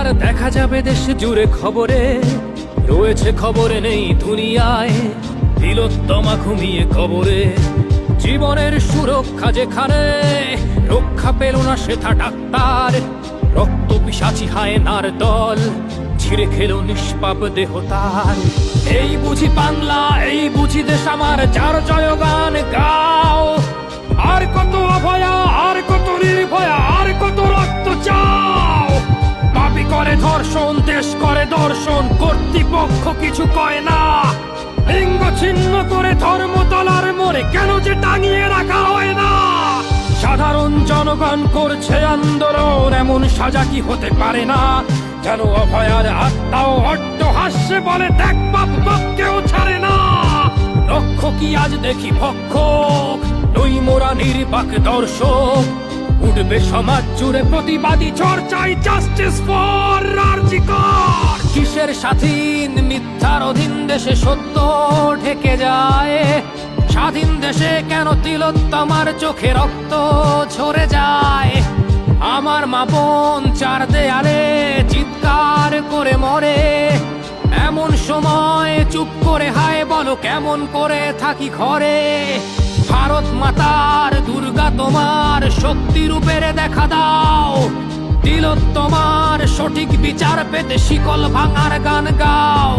এবার দেখা যাবে দেশ জুড়ে খবরে, রয়েছে খবরে নেই দুনিয়ায়। তিলোত্তমা ঘুমিয়ে কবরে, জীবনের সুরক্ষা যেখানে, রক্ষা পেল না সেথা ডাক্তার। রক্ত পিশাচি হায়নার দল ছিঁড়ে খেলো নিষ্পাপ দেহ তার। এই বুঝি বাংলা, এই বুঝি দেশ আমার, যার জয়গান গাও। আর কত অভয়া, আর কত নির্ভয়া, আর কত রক্ত চাও। পাপি করে ধর্ষণ, দেশ করে দর্শন, কর্তৃপক্ষ কিছু কয় না। লিঙ্গ ছিন্ন করে ধর্মতলার মোড়ে কেন যে টাঙিয়ে রাখা হয় না। সাধারণ জনগণ করছে আন্দোলন, এমন সাজা কি হতে পারে না। যেন অভয়ার আত্মাও অট্টহাস্যে বলে, দেখ বাপ বাপকেও ছাড়ে না। লক্ষ্য কি আজ দেখি ভক্ষক, নই মোরা নির্বাক দর্শক। উঠবে সমাজ জুড়ে প্রতিবাদী চর্চায়, জাস্টিস ফর আরজি কর। কিসের স্বাধীন, মিথ্যার অধীন দেশে সত্য ঢেকে যায়। স্বাধীন দেশে কেন তিলোত্তমার চোখে রক্ত ঝরে যায়। আমার মা বোন চার দেয়ালে চিৎকার করে মরে, এমন সময় চুপ করে হায় বলো কেমন করে থাকি ঘরে। ভারত মাতার, দুর্গা তোমার শক্তি রূপের দেখা দাও। তিলোত্তমার সঠিক বিচার পেতে শিকল ভাঙার গান গাও।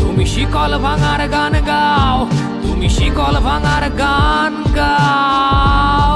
তুমি শিকল ভাঙার গান গাও, তুমি শিকল ভাঙার গান গাও।